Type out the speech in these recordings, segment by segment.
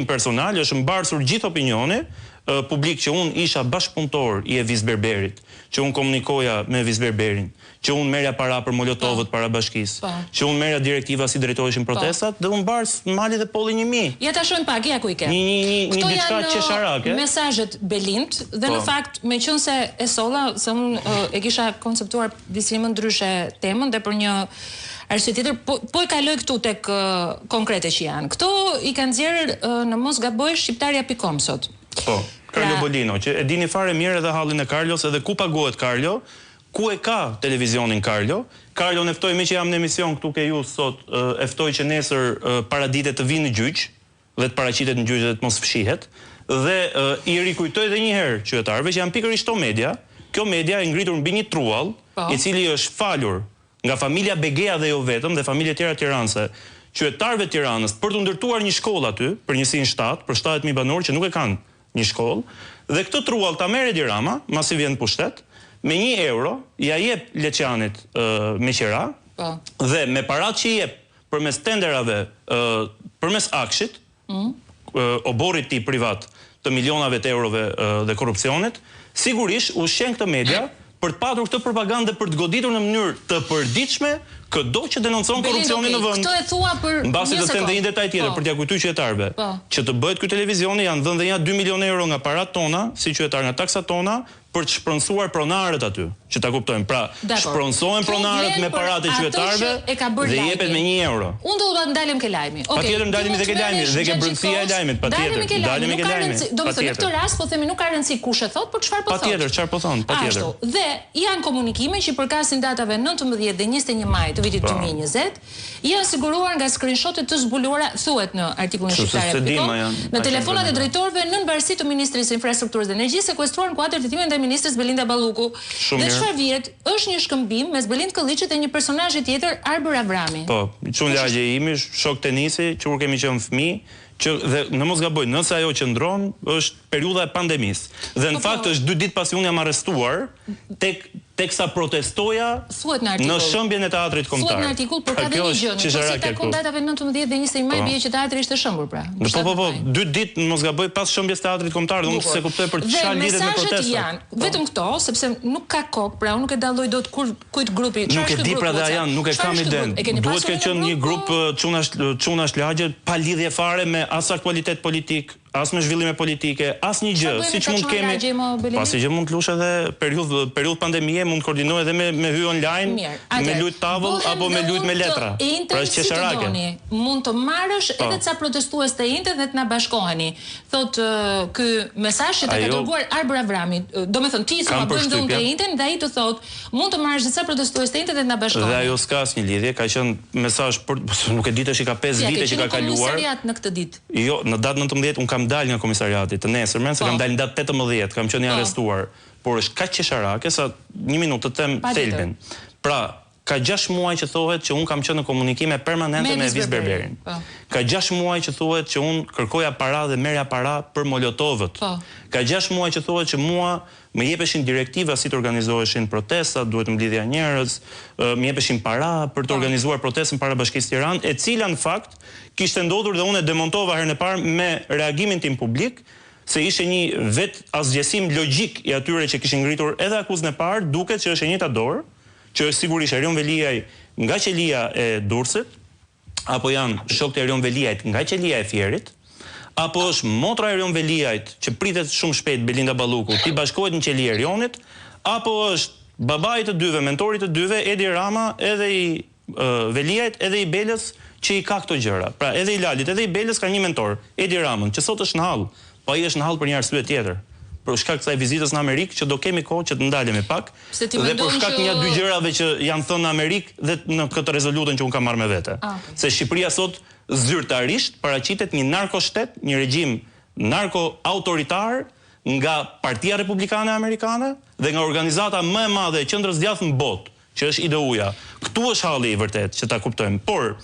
personal është mbarsur gjithë opinioni publik që unë isha bashkëpunëtor i Evis Berberit, që unë komunikoja me Evis Berberin, që unë merja para për Molotovët para bashkisë, që unë merja direktiva si drejtoheshin protestat, dhe unë bars Mali dhe Polli 1000. Ja ta shohim pak, ja ku i ke. Një diçka qesharake. Mesazhet Belind dhe në fakt meqense e solla, se unë e kisha konceptuar disi më ndryshe temën dhe për një arsye tjetër, po e kaloj këtu tek konkrete që janë. Këto i kanë nxjerrë në mos gaboj shqiptaria.com sot. Po, Carlo Bolino, që e dini fare mirë edhe hallin e Carlos, edhe ku paguhet Carlo, ku e ka televizionin Carlo. Carlo në ftoi me që jam në emision këtu ke ju sot, e ftoi që nesër paradite të vinë në gjyq, dhe të paraqitet në gjyq dhe të mos fshihet, dhe i rikujtoj edhe një herë qytetarëve që janë pikërisht këto media. Kjo media e ngritur mbi një truall, i cili është falur nga familja Begea dhe jo vetëm, dhe familje tjera tiranëse, qytetarëve të Tiranës për të ndërtuar një shkollë aty, për njësinë 7, për 70.000 banorë që nuk e kanë një shkollë, dhe këtë truall ta merr Edi Rama, masi vjen pushtet, me €1 ja jep Leçanit me qira, dhe me parat që i jep përmes tenderave, përmes akshit, oborrit tij privat të milionave të eurove dhe korrupsionit, sigurisht ushqen këtë media për të patur këtë propagandë për të goditur në mënyrë të përditshme çdo që denoncon korrupsionin në vend. Këto e thua për mbasi të them dhe një detaj tjetër për t'ia kujtuar qytetarëve që të bëhet ky televizioni janë dhënë dhe ja €2 milionë nga parat tona, si qytetar nga taksat tona, për të shpronsuar pronarët aty, që ta kuptojmë. Pra, shpronsohen pronarët me paratë e qytetarëve dhe jepet me €1. Unë do ta ndalim ke lajmi. Patjetër ndalemi dhe ke lajmi, dhe ke brendësia e lajmit, patjetër. Ndalemi ke lajmi. Domethënë në këtë rast po themi nuk ka rëndësi kush e thot, por çfarë po thot. Patjetër, çfarë po thon, patjetër. Ashtu. Dhe janë komunikime që përkasin datave 19 dhe 21 maj të vitit 2020, janë siguruar nga screenshotet të zbuluara, thuhet në artikullin shqiptare.com, në telefonat e drejtorëve nën varësi të Ministrisë së Infrastrukturës dhe Energjisë sekuestruar në kuadër të hetimit ndaj ministres Belinda Balluku. Dhe çfarë vjet është një shkëmbim mes Belind Kolliçit dhe një personazhi tjetër, Arbër Avrami. Po, çun lagje imi, shok tenisi, që kur kemi qenë fëmijë, që dhe në mos gaboj, nëse ajo qëndron është periudha e pandemisë. Dhe në fakt është 2 ditë pasi unë jam arrestuar teksa protestoja në shëmbjen e teatrit kombëtar. Thuhet në artikull, por ka dhe një gjë, nëse takon datave 19 dhe 21 maj bie që teatri ishte shëmbur pra. Po, 2 ditë në mos gaboj pas shëmbjes teatrit kombëtar, unë se kuptoj për çfarë lidhet me protestat. Dhe mesazhet janë vetëm këto, sepse nuk ka kokë, pra unë nuk e dalloj dot kujt grupi, çfarë është ky grup. Nuk e di pra dhe janë, nuk e kam iden. Duhet të qenë një grup çunash lagje pa lidhje fare me as aktualitet politik, as me zhvillime politike, as një gjë, siç mund kemi. Pasi që mund të lush edhe periudhë pandemie, mund të koordinoj edhe me hy online, me lut tavull apo me lut me letra. Pra është qesharake. Mund të marrësh edhe ca protestues të intet dhe të na bashkoheni. Thot ky mesazh që ka dërguar Arbër Avrami, domethënë ti s'ma bën dhënë të inten dhe ai të thot, mund të marrësh ca protestues të intet dhe të na bashkoheni. Dhe ajo s'ka asnjë lidhje, ka qenë mesazh nuk e di tash ka 5 vite që ka kaluar. Në këtë ditë. Jo, në datë 19 un kam dalë nga komisariati të nesërmen, se kam dalë në datë 18, kam qenë i arrestuar, por është kaq qesharake sa 1 minutë të them thelbin. Pra, ka 6 muaj që thohet që un kam qenë në komunikime permanente me Evis Berberin. Ka 6 muaj që thuhet që un kërkoja para dhe merja para për Molotovët. Ka 6 muaj që thuhet që mua më jepeshin direktiva si të organizoheshin protestat, duhet të mblidhja njerëz, më jepeshin para për të organizuar protestën para Bashkisë Tiranë, e cila në fakt kishte ndodhur dhe unë e demontova herën e parë me reagimin tim publik, se ishte një vet asgjësim logjik i atyre që kishin ngritur edhe akuzën e parë, duket që është e njëjta dorë, që është sigurisht Erion Veliaj nga qelia e Durrësit, apo janë shokët e Erion Veliajt nga qelia e Fierit, apo është motra e Erion Veliajt që pritet shumë shpejt Belinda Balluku, ti bashkohet në qeli e Erionit, apo është babai të dyve, mentori të dyve, Edi Rama, edhe i Veliajt, edhe i Belës, që i ka këto gjëra. Pra edhe i Lalit, edhe i Belës ka një mentor, Edi Ramën, që sot është në hall, po ai është në hall për një arsye tjetër. Për shkak të kësaj vizitës në Amerikë që do kemi kohë që të ndalemi pak, dhe për shkak një 2 gjërave që janë thënë në Amerikë dhe në këtë rezolutën që unë kam marrë me vete. Se Shqipëria sot zyrtarisht paraqitet një narkoshtet, një regjim narko-autoritar nga Partia Republikane Amerikane dhe nga organizata më e madhe e qendrës djathtë në botë, që është IDU-ja. Këtu është halli i vërtet që ta kuptojmë. Por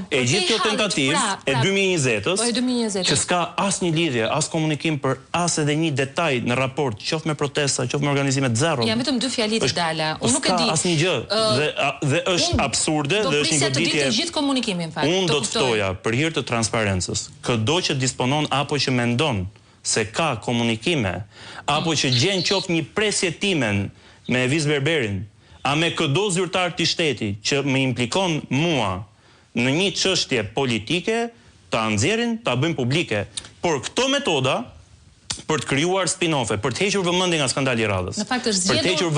e gjithë kjo tentativë e 2020-s, që s'ka asnjë lidhje, as komunikim për as edhe një detaj në raport, qoftë me protesta, qoftë me organizimet zero. Jam vetëm 2 fjali të dala. Unë nuk e di. S'ka asnjë gjë dhe është absurde dhe është një goditje. Do të gjithë komunikimin fakt. Unë do të thoja për hir të transparencës, çdo që disponon apo që mendon se ka komunikime apo që gjen qoftë një presjetimen me Evis Berberin, a me këdo zyrtar të shteti që më implikon mua në një çështje politike, ta nxjerrin, ta bëjmë publike. Por këto metoda për të krijuar spin-offe, për të hequr vëmendjen nga skandali i radhës. Në fakt është zgjedhur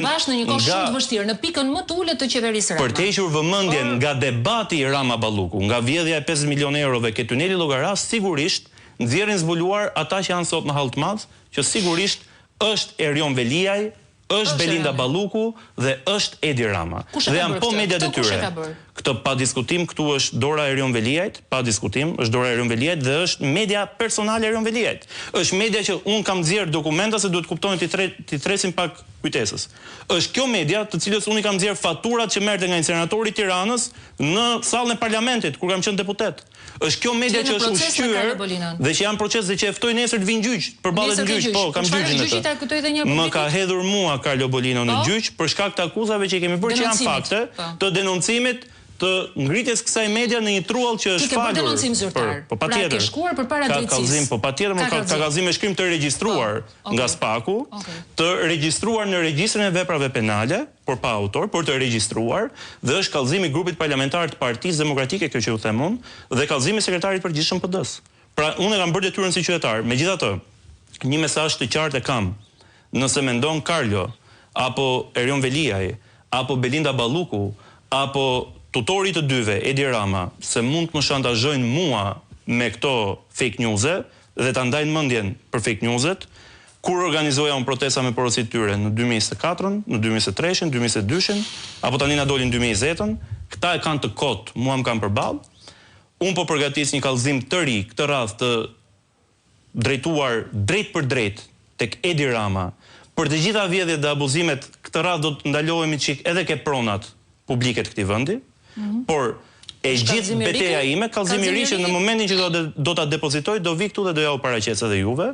bashkë në një kohë shumë të vështirë, në pikën më të ulët të qeverisë Rama. Për të hequr vëmendjen nga debati i Rama Balluku, nga vjedhja e 50 milionë eurove ke tuneli Llogaras, sigurisht nxjerrin zbuluar ata që janë sot në hall të madh, që sigurisht është Erion Veliaj, është Belinda Balluku dhe është Edi Rama. Dhe janë po mediat e tyre. Këtë pa diskutim, këtu është dora e Erion Veliajt, pa diskutim, është dora e Erion Veliajt dhe është media personale e Erion Veliajt. Është media që unë kam nxjerr dokumenta se duhet kuptojnë ti tresin pak kujtesës. Është kjo media të cilës unë i kam nxjerr faturat që merrte nga insenatori i Tiranës në sallën e parlamentit kur kam qenë deputet. Është kjo media që është ushqyer dhe që janë proces dhe që e ftoi nesër të vinë gjyq, përballet në gjyq, po, kam gjyqin atë. Më ka hedhur mua Carlo Bolino në gjyq për shkak të akuzave që kemi bërë që janë fakte të denoncimit të ngritjes kësaj media në një truall që është falur. Denoncim zyrtar. Po patjetër. Pra ke shkuar përpara drejtësisë. Ka kallëzim, po patjetër ka kallëzim me shkrim të regjistruar nga Spaku, të regjistruar në regjistrin e veprave penale, por pa autor, por të regjistruar, dhe është kallëzim i grupit parlamentar të Partisë Demokratike, kjo që u them unë, dhe kallëzimi i sekretarit të përgjithshëm PD-s. Pra unë e kam bërë detyrën si qytetar. Megjithatë, një mesazh të qartë e kam. Nëse mendon Carlo apo Erion Veliaj, apo Belinda Balluku, apo tutori të dyve, Edi Rama, se mund të më shantazhojnë mua me këto fake news-e dhe ta ndajnë mendjen për fake news-et, kur organizoja unë protesta me porosit tyre në 2024-ën, në 2023-ën, 2022-ën, apo tani na dolin 2020-ën, këta e kanë të kotë, mua më kanë përballë. Unë po përgatis një kallëzim të ri, këtë radhë të drejtuar drejt për drejt tek Edi Rama. Për të gjitha vjedhjet dhe abuzimet, këtë radhë do të ndalohemi çik edhe ke pronat publike të këtij vendi. Por e gjithë betejë ime, kallëzimi i ri që në momentin që do ta depozitoj, do vi këtu dhe do ja u paraqes edhe juve.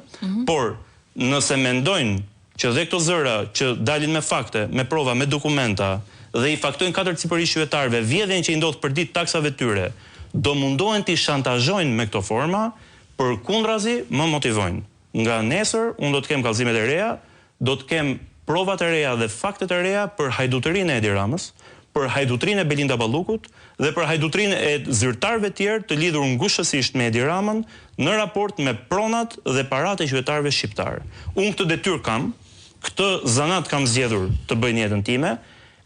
Por nëse mendojnë që dhe këto zëra që dalin me fakte, me prova, me dokumenta dhe i faktojnë 4 cipërisht qytetarëve vjedhjen që i ndodh për ditë taksave tyre, do mundohen t'i shantazhojnë me këto forma, përkundrazi më motivojnë. Nga nesër unë do të kem kallëzimet e reja, do të kem provat e reja dhe faktet e reja për hajdutërinë e Edi Ramës, për hajdutërinë e Belinda Ballukut dhe për hajdutërinë e zyrtarëve tjerë të lidhur ngushësisht me Edi Ramën në raport me pronat dhe paratë e qytetarëve shqiptar. Unë këtë detyrë kam, këtë zanat kam zgjedhur të bëj në jetën time,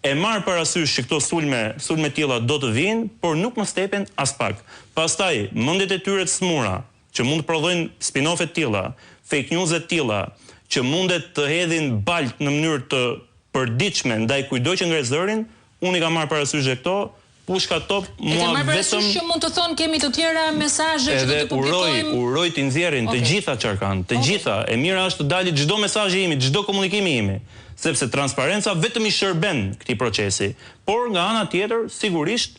e marr parasysh që këto sulme tilla do të vinë, por nuk më stepen as pak. Pastaj, mendjet e tyre të smura, që mund të prodhojnë spin-offe të tilla, fake news të tilla, që mundet të hedhin balt në mënyrë të përditshme ndaj kujdo që ngre zërin, unë i kam marrë parasysh këto, pushka top, mua vetëm që mund të thonë kemi të tjera mesazhe që do të publikojmë. Uroj të nxjerrin të gjitha çfarë kanë, të gjitha. E mira është të dalit çdo mesazh i imi, çdo komunikimi imi, sepse transparenca vetëm i shërben këtij procesi. Por nga ana tjetër, sigurisht